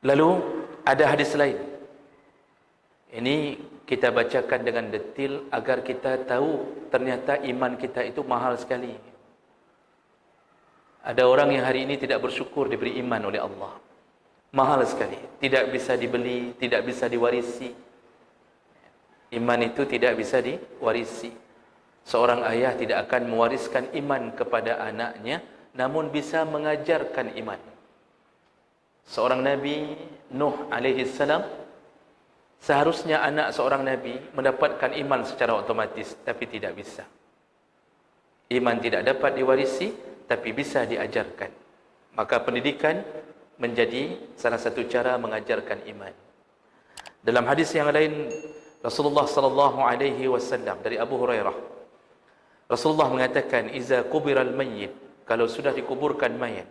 Lalu ada hadis lain. Ini kita bacakan dengan detil agar kita tahu ternyata iman kita itu mahal sekali. Ada orang yang hari ini tidak bersyukur diberi iman oleh Allah. Mahal sekali. Tidak bisa dibeli, tidak bisa diwarisi. Iman itu tidak bisa diwarisi. Seorang ayah tidak akan mewariskan iman kepada anaknya, namun bisa mengajarkan iman. Seorang Nabi Nuh alaihi salam, seharusnya anak seorang Nabi mendapatkan iman secara otomatis, tapi tidak bisa. Iman tidak dapat diwarisi, tapi bisa diajarkan. Maka pendidikan menjadi salah satu cara mengajarkan iman. Dalam hadis yang lain, Rasulullah sallallahu alaihi wasallam dari Abu Hurairah, Rasulullah mengatakan, "Iza kubiral mayyit," kalau sudah dikuburkan mayat,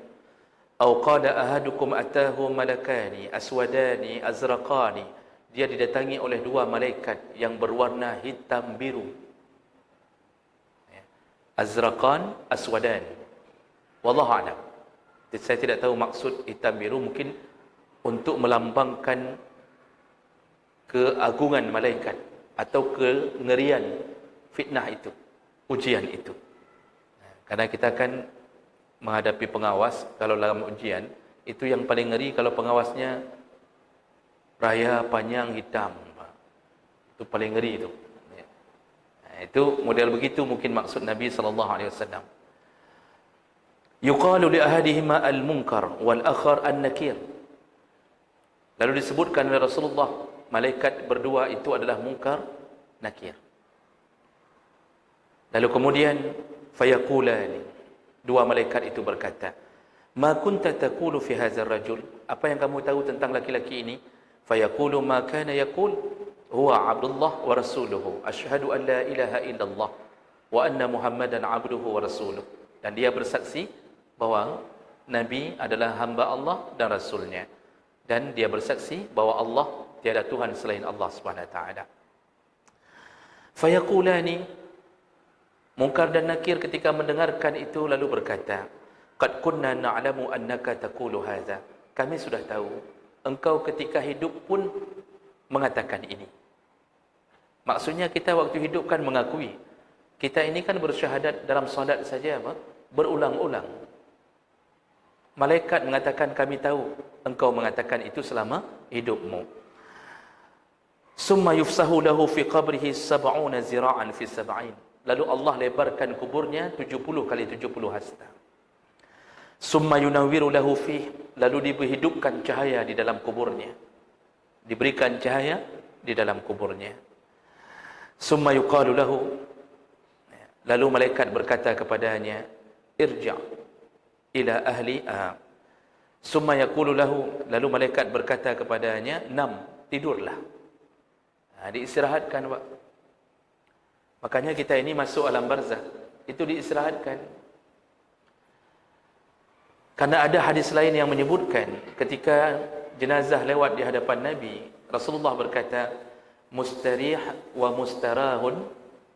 "Au qala ahadukum atahu malakani aswadani azraqani," dia didatangi oleh dua malaikat yang berwarna hitam biru. Azraqan, aswadan. Wallahu a'lam. Saya tidak tahu maksud hitam biru, mungkin untuk melambangkan keagungan malaikat atau kengerian fitnah itu, ujian itu. Karena kita akan menghadapi pengawas, kalau dalam ujian itu yang paling ngeri kalau pengawasnya raya panjang hitam. Itu paling ngeri itu. Itu model begitu mungkin maksud Nabi sallallahu alaihi wasallam. Yuqalu li ahadihima al-munkar wal akhar an-nakir. Lalu disebutkan oleh Rasulullah, malaikat berdua itu adalah munkar, nakir. Lalu kemudian fayaqulani, dua malaikat itu berkata, "Ma kunta taqulu fi hadzal rajul?" Apa yang kamu tahu tentang laki-laki ini? Fayaqulu ma kana yaqul huwa Abdullah wa rasuluhu, asyhadu an la ilaha illallah wa anna Muhammadan abduhu wa rasuluh. Dan dia bersaksi bahwa Nabi adalah hamba Allah dan Rasulnya. Dan dia bersaksi bahwa Allah tiada Tuhan selain Allah Subhanahu wa taala. Fayaqulani, Munkar dan Nakir ketika mendengarkan itu lalu berkata, "Qad kunna na'lamu annaka taqulu hadza." Kami sudah tahu engkau ketika hidup pun mengatakan ini. Maksudnya kita waktu hidup kan mengakui. Kita ini kan bersyahadat dalam solat saja apa? Berulang-ulang. Malaikat mengatakan kami tahu engkau mengatakan itu selama hidupmu. Summa yufsahu lahu fi qabrihi 70 zira'an fi 70. Lalu Allah lebarkan kuburnya 70 kali 70 hasta. Summa yunawwiru lahu fi, lalu dihidupkan cahaya di dalam kuburnya. Diberikan cahaya di dalam kuburnya. Summa yuqalu lahu, lalu malaikat berkata kepadanya, "Irja' ila ahliha." Summa yaqulu lahu, lalu malaikat berkata kepadanya, "Nam, tidurlah." Diistirahatkan, Pak. Makanya kita ini masuk alam barzakh, itu diistirahatkan. Karena ada hadis lain yang menyebutkan ketika jenazah lewat di hadapan Nabi, Rasulullah berkata, "Mustarih wa mustarahun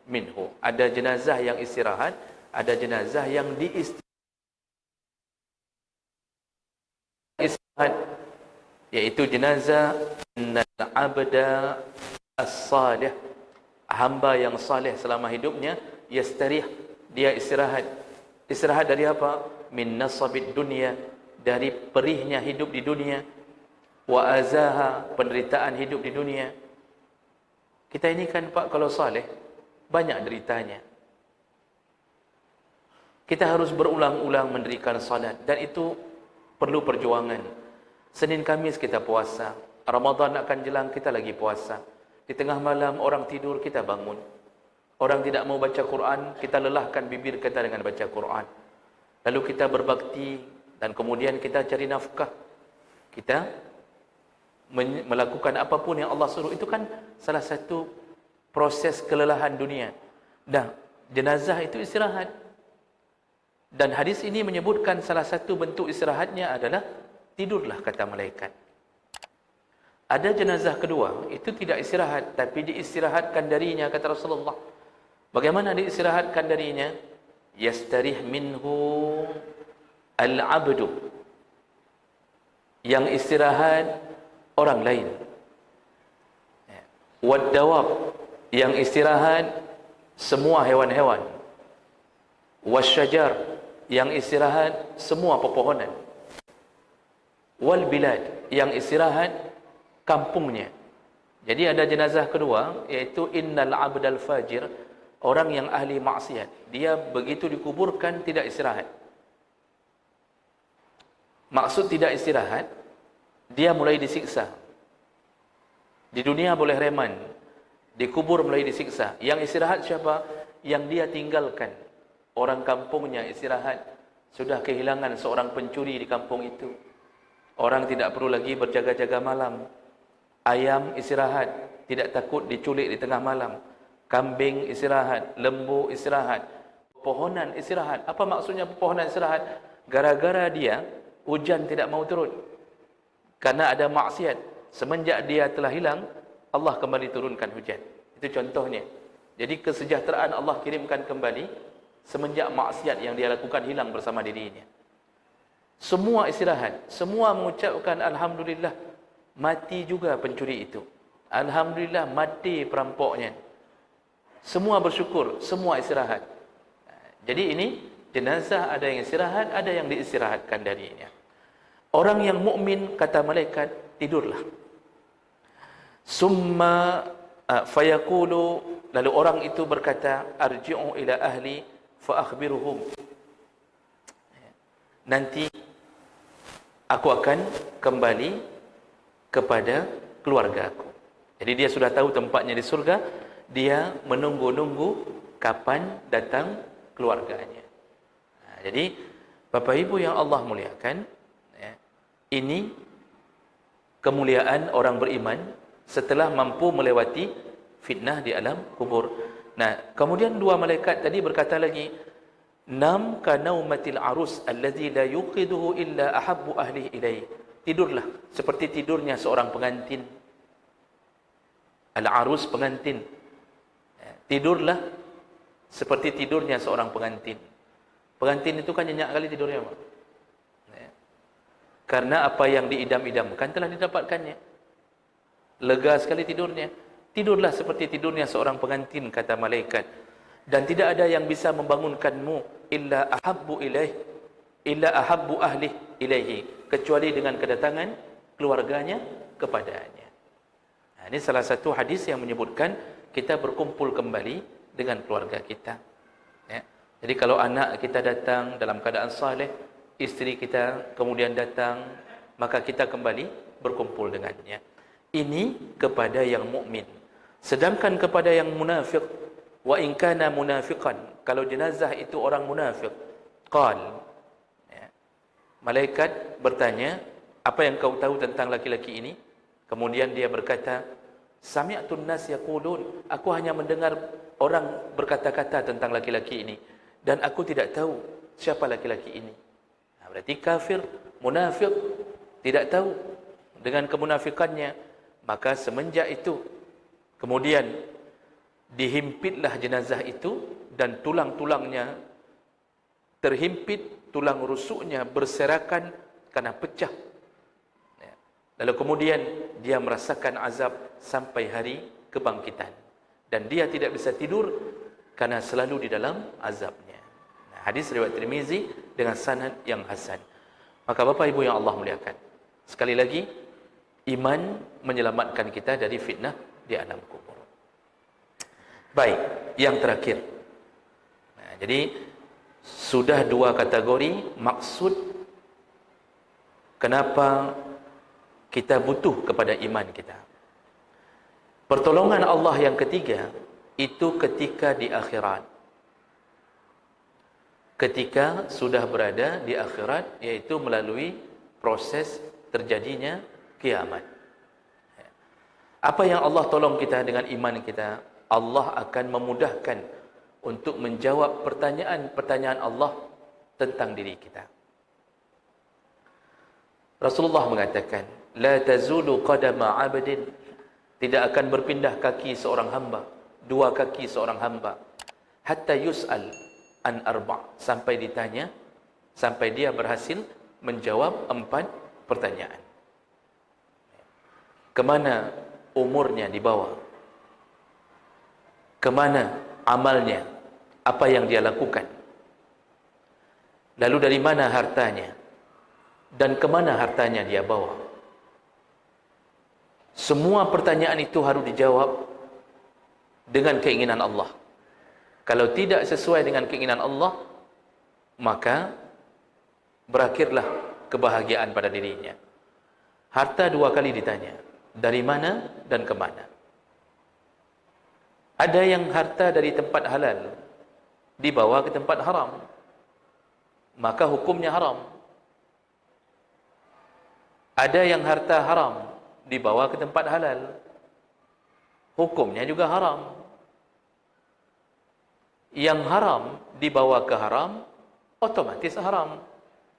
minhu." Ada jenazah yang istirahat, ada jenazah yang istirahat, yaitu jenazah innal abda as-salih, hamba yang saleh selama hidupnya, yastarih, dia istirahat. Istirahat dari apa? Min nasabid dunia, dari perihnya hidup di dunia, wa azaha, penderitaan hidup di dunia. Kita ini kan Pak kalau saleh banyak deritanya. Kita harus berulang-ulang mendirikan salat dan itu perlu perjuangan. Senin Kamis kita puasa, Ramadan akan jelang kita lagi puasa. Di tengah malam orang tidur kita bangun. Orang tidak mau baca Quran, kita lelahkan bibir kita dengan baca Quran. Lalu kita berbakti dan kemudian kita cari nafkah. Kita melakukan apapun yang Allah suruh. Itu kan salah satu proses kelelahan dunia. Dah, jenazah itu istirahat. Dan hadis ini menyebutkan salah satu bentuk istirahatnya adalah tidurlah, kata malaikat. Ada jenazah kedua, itu tidak istirahat, tapi diistirahatkan darinya, kata Rasulullah. Bagaimana diistirahatkan darinya? Yastarih minhu al-abdu. yang istirahat orang lain. Wad-dawab, yang istirahat semua hewan-hewan. Wasyajar, yang istirahat semua pepohonan. Wal bilad, yang istirahat kampungnya. Jadi ada jenazah kedua, iaitu innal abdal fajir, orang yang ahli maksiat. Dia begitu dikuburkan tidak istirahat. Maksud tidak istirahat, dia mulai disiksa. Di dunia boleh reman, dikubur mulai disiksa. Yang istirahat siapa? Yang dia tinggalkan. Orang kampungnya istirahat, sudah kehilangan seorang pencuri di kampung itu. Orang tidak perlu lagi berjaga-jaga malam. Ayam istirahat, tidak takut diculik di tengah malam. Kambing istirahat, lembu istirahat, pepohonan istirahat. Apa maksudnya pepohonan istirahat? Gara-gara dia, hujan tidak mau turun. Karena ada maksiat. Semenjak dia telah hilang, Allah kembali turunkan hujan. Itu contohnya. Jadi kesejahteraan Allah kirimkan kembali semenjak maksiat yang dia lakukan hilang bersama dirinya. Semua istirahat, semua mengucapkan alhamdulillah. Mati juga pencuri itu. Alhamdulillah mati perampoknya. Semua bersyukur, semua istirahat. Jadi ini jenazah ada yang istirahat, ada yang diistirahatkan darinya. Orang yang mukmin, kata malaikat, tidurlah. Summa fayaqulu, lalu orang itu berkata, arji'u ila ahli fa akhbiruhum. Nanti aku akan kembali kepada keluarga aku. Jadi dia sudah tahu tempatnya di surga, dia menunggu-nunggu kapan datang keluarganya. Jadi Bapak Ibu yang Allah muliakan, ini kemuliaan orang beriman setelah mampu melewati fitnah di alam kubur. Nah, kemudian dua malaikat tadi berkata lagi, nam ka naumatil arus allazi la yuqiduhu illa ahabbu ahli ilaihi. Tidurlah seperti tidurnya seorang pengantin. Al-arus pengantin. Tidurlah seperti tidurnya seorang pengantin. Pengantin itu kan nyenyak kali tidurnya, Pak. Karena apa yang diidam-idamkan telah didapatkannya. Lega sekali tidurnya. Tidurlah seperti tidurnya seorang pengantin, kata malaikat. Dan tidak ada yang bisa membangunkanmu illa ahabbu ilaih, illa ahabbu ahli ilaihi, kecuali dengan kedatangan keluarganya kepadanya. Nah, ini salah satu hadis yang menyebutkan kita berkumpul kembali dengan keluarga kita. Ya. Jadi kalau anak kita datang dalam keadaan saleh, isteri kita kemudian datang, maka kita kembali berkumpul dengannya. Ini kepada yang mukmin. Sedangkan kepada yang munafik, wa in kana munafiqan, kalau jenazah itu orang munafik, qal, ya. Malaikat bertanya, apa yang kau tahu tentang laki-laki ini? Kemudian dia berkata, sami'tun nas yaqulun, aku hanya mendengar orang berkata-kata tentang laki-laki ini dan aku tidak tahu siapa laki-laki ini. Nah, berarti kafir, munafik, tidak tahu dengan kemunafikannya. Maka semenjak itu kemudian dihimpitlah jenazah itu dan tulang-tulangnya terhimpit, tulang rusuknya berserakan karena pecah. Lalu kemudian dia merasakan azab sampai hari kebangkitan. Dan dia tidak bisa tidur karena selalu di dalam azabnya. Nah, hadis riwayat Tirmizi dengan sanad yang hasan. Maka Bapak Ibu yang Allah muliakan, sekali lagi, iman menyelamatkan kita dari fitnah di alam kubur. Baik, yang terakhir. Nah, jadi sudah dua kategori maksud kenapa kita butuh kepada iman kita. Pertolongan Allah yang ketiga itu ketika di akhirat. Ketika sudah berada di akhirat, yaitu melalui proses terjadinya kiamat. Apa yang Allah tolong kita dengan iman kita? Allah akan memudahkan untuk menjawab pertanyaan-pertanyaan Allah tentang diri kita. Rasulullah mengatakan, la tazulu qadama 'abdin, tidak akan berpindah kaki seorang hamba, dua kaki seorang hamba, hatta yus'al an arba', sampai ditanya, sampai dia berhasil menjawab 4 pertanyaan. kemana umurnya dibawa, kemana amalnya, apa yang dia lakukan, lalu dari mana hartanya, dan kemana hartanya dia bawa. Semua pertanyaan itu harus dijawab dengan keinginan Allah. Kalau tidak sesuai dengan keinginan Allah, maka berakhirlah kebahagiaan pada dirinya. Harta 2 kali ditanya, dari mana dan kemana. Ada yang harta dari tempat halal dibawa ke tempat haram, maka hukumnya haram. Ada yang harta haram dibawa ke tempat halal, hukumnya juga haram. Yang haram dibawa ke haram, otomatis haram.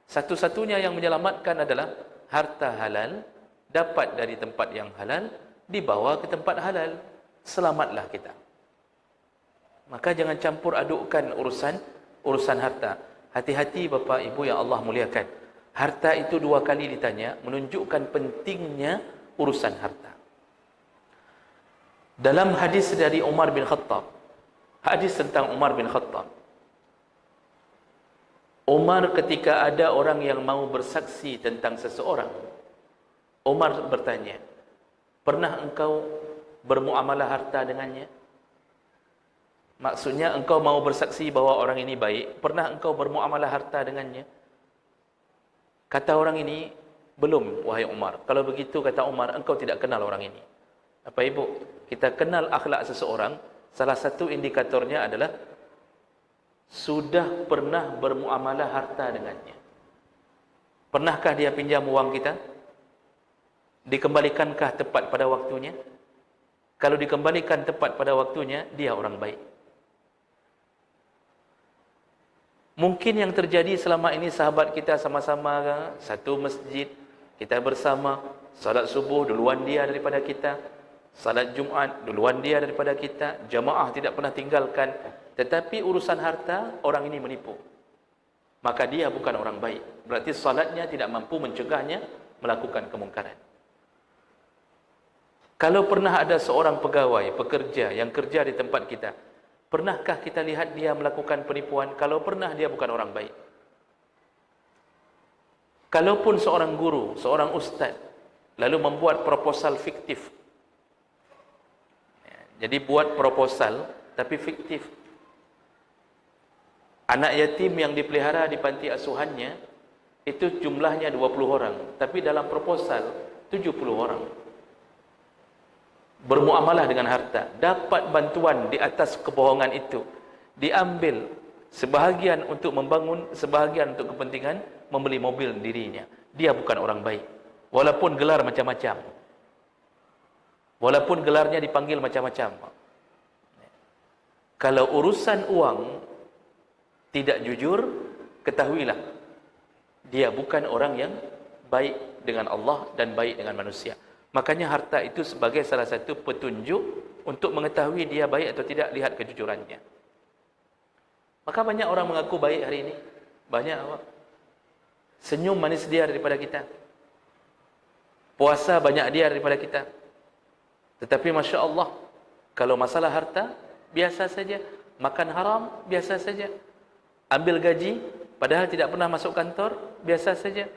Satu-satunya yang menyelamatkan adalah harta halal dapat dari tempat yang halal dibawa ke tempat halal. Selamatlah kita. Maka jangan campur adukkan urusan harta. Hati-hati Bapak Ibu yang Allah muliakan. Harta itu 2 kali ditanya, menunjukkan pentingnya urusan harta. Dalam hadis dari Umar bin Khattab, hadis tentang Umar bin Khattab, Umar ketika ada orang yang mau bersaksi tentang seseorang, Umar bertanya, pernah engkau bermuamalah harta dengannya? Maksudnya engkau mau bersaksi bahawa orang ini baik, pernah engkau bermuamalah harta dengannya? Kata orang ini, belum wahai Umar. Kalau begitu kata Umar, engkau tidak kenal orang ini. Apa ibu? Kita kenal akhlak seseorang, salah satu indikatornya adalah sudah pernah bermuamalah harta dengannya. Pernahkah dia pinjam uang kita? Dikembalikankah tepat pada waktunya? Kalau dikembalikan tepat pada waktunya, dia orang baik. Mungkin yang terjadi selama ini sahabat kita sama-sama satu masjid, kita bersama, salat subuh duluan dia daripada kita, salat Jumaat duluan dia daripada kita, jamaah tidak pernah tinggalkan, tetapi urusan harta orang ini menipu. Maka dia bukan orang baik. Berarti salatnya tidak mampu mencegahnya melakukan kemungkaran. Kalau pernah ada seorang pegawai, pekerja yang kerja di tempat kita, pernahkah kita lihat dia melakukan penipuan? Kalau pernah, dia bukan orang baik. Kalaupun seorang guru, seorang ustaz, lalu membuat proposal fiktif. Jadi buat proposal, tapi fiktif. Anak yatim yang dipelihara di panti asuhannya, itu jumlahnya 20 orang. Tapi dalam proposal, 70 orang. Bermuamalah dengan harta, dapat bantuan di atas kebohongan itu, diambil sebahagian untuk membangun, sebahagian untuk kepentingan membeli mobil dirinya. Dia bukan orang baik, walaupun gelar macam-macam, walaupun gelarnya dipanggil macam-macam. Kalau urusan uang tidak jujur, ketahuilah dia bukan orang yang baik dengan Allah dan baik dengan manusia. Makanya harta itu sebagai salah satu petunjuk untuk mengetahui dia baik atau tidak, lihat kejujurannya. Maka banyak orang mengaku baik hari ini. Banyak awak. Senyum manis dia daripada kita. Puasa banyak dia daripada kita. Tetapi Masya Allah, kalau masalah harta, biasa saja. Makan haram, biasa saja. Ambil gaji, padahal tidak pernah masuk kantor, biasa saja.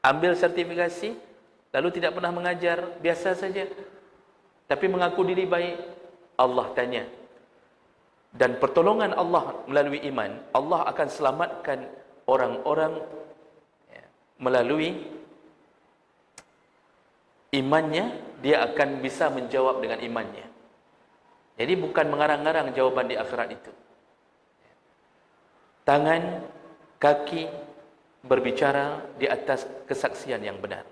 Ambil sertifikasi, lalu tidak pernah mengajar, biasa saja. Tapi mengaku diri baik. Allah tanya. Dan pertolongan Allah melalui iman, Allah akan selamatkan orang-orang melalui imannya. Dia akan bisa menjawab dengan imannya. Jadi bukan mengarang-arang jawaban di akhirat itu. Tangan, kaki berbicara di atas kesaksian yang benar.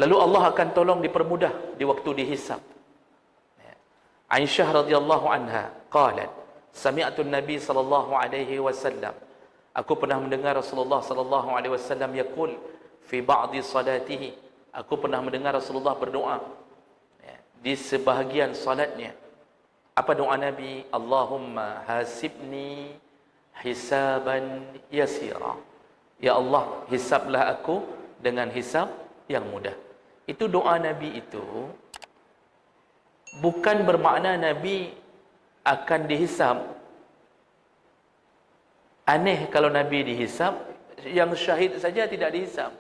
Lalu Allah akan tolong dipermudah di waktu dihisab. Aisyah radhiyallahu anha qalat, sami'tu an-nabi sallallahu alaihi wasallam, aku pernah mendengar Rasulullah sallallahu alaihi wasallam yaqul fi ba'di salatihi, aku pernah mendengar Rasulullah berdoa di sebahagian salatnya. Apa doa Nabi? Allahumma hasibni hisaban yasira. Ya Allah, hisablah aku dengan hisab yang mudah. Itu doa Nabi itu bukan bermakna Nabi akan dihisab. Aneh kalau Nabi dihisab, yang syahid saja tidak dihisab.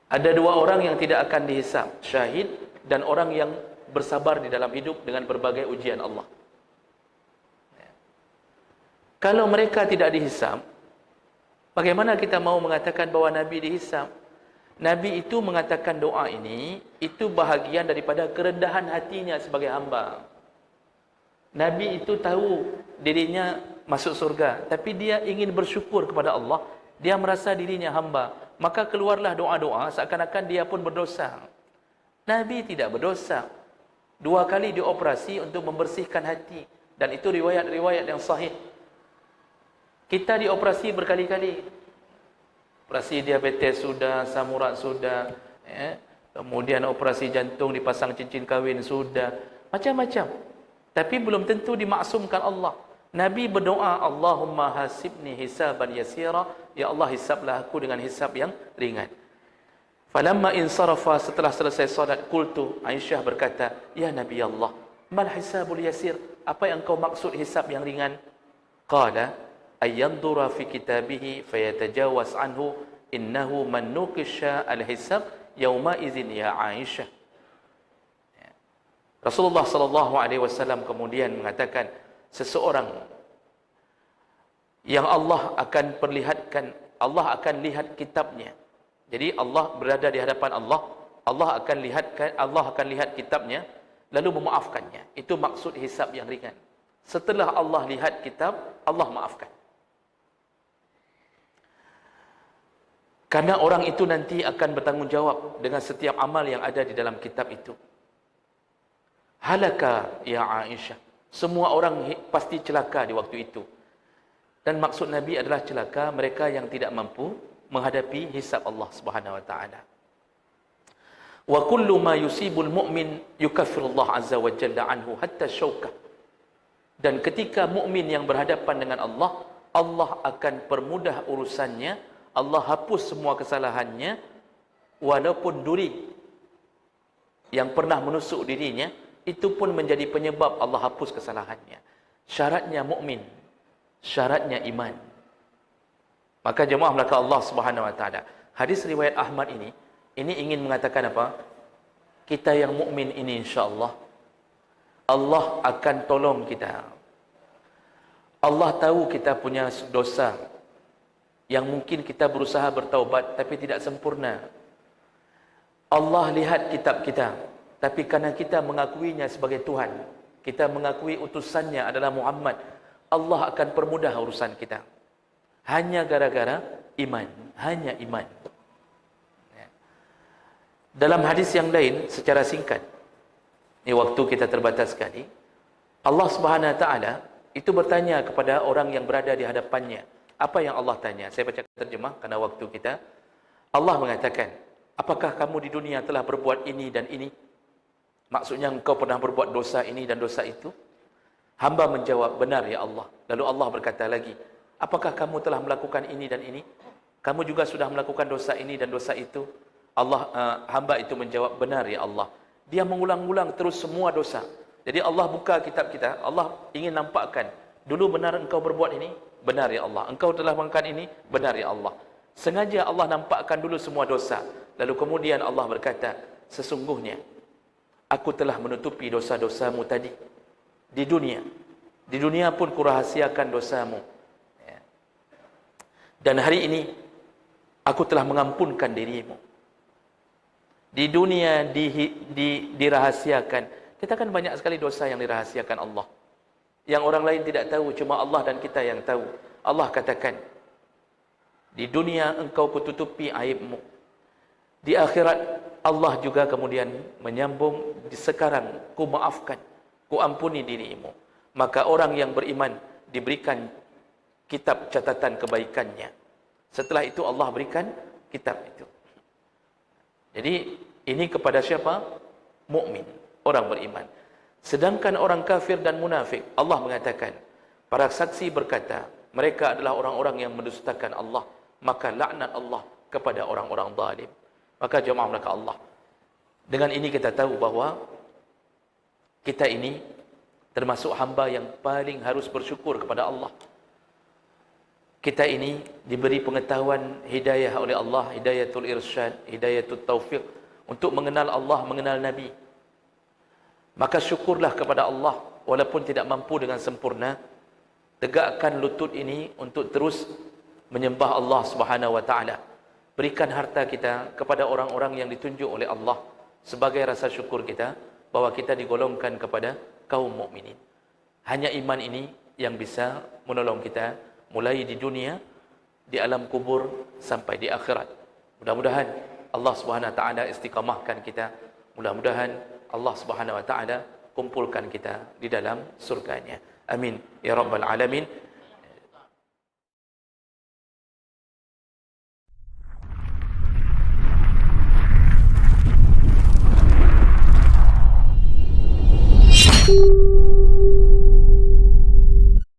Ada dua orang yang tidak akan dihisab, syahid dan orang yang bersabar di dalam hidup dengan berbagai ujian Allah. Kalau mereka tidak dihisab, bagaimana kita mau mengatakan bahwa Nabi dihisab? Nabi itu mengatakan doa ini, itu bahagian daripada kerendahan hatinya sebagai hamba. Nabi itu tahu dirinya masuk surga, tapi dia ingin bersyukur kepada Allah. Dia merasa dirinya hamba, maka keluarlah doa-doa seakan-akan dia pun berdosa. Nabi tidak berdosa. 2 kali dioperasi untuk membersihkan hati, dan itu riwayat-riwayat yang sahih. Kita dioperasi berkali-kali. Operasi diabetes sudah, samurat sudah, kemudian operasi jantung, dipasang cincin kahwin sudah, macam-macam. Tapi belum tentu dimaksumkan Allah. Nabi berdoa, Allahumma hasibni hisaban yasira, ya Allah hisablah aku dengan hisab yang ringan. Falamma insarafa, setelah selesai salat, qultu, Aisyah berkata, ya Nabi Allah, mal hisabul yasir, apa yang kau maksud hisab yang ringan? Qala ayyandura fi kitabihi fayatajawaz anhu innahu man nuqisha al-hisab yauma idzin ya Aisyah. Rasulullah sallallahu alaihi wasallam kemudian mengatakan, seseorang yang Allah akan perlihatkan, Allah akan lihat kitabnya. Jadi Allah berada di hadapan Allah, Allah akan lihat kitabnya lalu memaafkannya. Itu maksud hisab yang ringan. Setelah Allah lihat kitab, Allah maafkan. Karena orang itu nanti akan bertanggungjawab dengan setiap amal yang ada di dalam kitab itu. Halaka ya Aisyah. Semua orang pasti celaka di waktu itu. Dan maksud Nabi adalah celaka mereka yang tidak mampu menghadapi hisab Allah Subhanahu wa taala. Wa kullu ma yusibul mu'min yukaffirullah azza wa jalla anhu hatta syaukah. Dan ketika mukmin yang berhadapan dengan Allah, Allah akan permudah urusannya, Allah hapus semua kesalahannya, walaupun duri yang pernah menusuk dirinya itu pun menjadi penyebab Allah hapus kesalahannya. Syaratnya mukmin, syaratnya iman. Maka jemaah belaka Allah Subhanahu wa taala, hadis riwayat Ahmad ini ingin mengatakan apa? Kita yang mukmin ini insya-Allah Allah akan tolong kita. Allah tahu kita punya dosa yang mungkin kita berusaha bertaubat tapi tidak sempurna. Allah lihat kitab kita, tapi karena kita mengakuinya sebagai Tuhan, kita mengakui utusannya adalah Muhammad, Allah akan permudah urusan kita. Hanya gara-gara iman, hanya iman. Dalam hadis yang lain secara singkat, ini waktu kita terbatas sekali, Allah Subhanahu wa taala itu bertanya kepada orang yang berada di hadapannya. Apa yang Allah tanya? Saya baca terjemah karena waktu kita. Allah mengatakan, apakah kamu di dunia telah berbuat ini dan ini? Maksudnya engkau pernah berbuat dosa ini dan dosa itu? Hamba menjawab, benar ya Allah. Lalu Allah berkata lagi, apakah kamu telah melakukan ini dan ini? Kamu juga sudah melakukan dosa ini dan dosa itu? Hamba itu menjawab, benar ya Allah. Dia mengulang-ulang terus semua dosa. Jadi Allah buka kitab kita, Allah ingin nampakkan, dulu benar engkau berbuat ini? Benar ya Allah. Engkau telah melakukan ini? Benar ya Allah. Sengaja Allah nampakkan dulu semua dosa. Lalu kemudian Allah berkata, sesungguhnya aku telah menutupi dosa-dosamu tadi di dunia. Di dunia pun kurahasiakan dosamu. Dan hari ini aku telah mengampunkan dirimu. Di dunia dirahasiakan. Kita kan banyak sekali dosa yang dirahasiakan Allah, yang orang lain tidak tahu, cuma Allah dan kita yang tahu. Allah katakan, di dunia engkau kututupi aibmu, di akhirat Allah juga kemudian menyambung, sekarang ku maafkan, ku ampuni dirimu. Maka orang yang beriman diberikan kitab catatan kebaikannya. Setelah itu Allah berikan kitab itu. Jadi ini kepada siapa? Mukmin, orang beriman. Sedangkan orang kafir dan munafik, Allah mengatakan, para saksi berkata, mereka adalah orang-orang yang mendustakan Allah, maka laknat Allah kepada orang-orang zalim. Maka jemaah melaka Allah, dengan ini kita tahu bahawa kita ini termasuk hamba yang paling harus bersyukur kepada Allah. Kita ini diberi pengetahuan hidayah oleh Allah, hidayatul irsyad, hidayatul taufiq, untuk mengenal Allah, mengenal Nabi. Maka syukurlah kepada Allah, walaupun tidak mampu dengan sempurna. Tegakkan lutut ini untuk terus menyembah Allah Subhanahu wa taala. Berikan harta kita kepada orang-orang yang ditunjuk oleh Allah sebagai rasa syukur kita bahwa kita digolongkan kepada kaum mukminin. Hanya iman ini yang bisa menolong kita mulai di dunia, di alam kubur, sampai di akhirat. Mudah-mudahan Allah Subhanahu wa taala istiqamahkan kita. Mudah-mudahan Allah Subhanahu wa taala kumpulkan kita di dalam surganya. Amin ya rabbal alamin.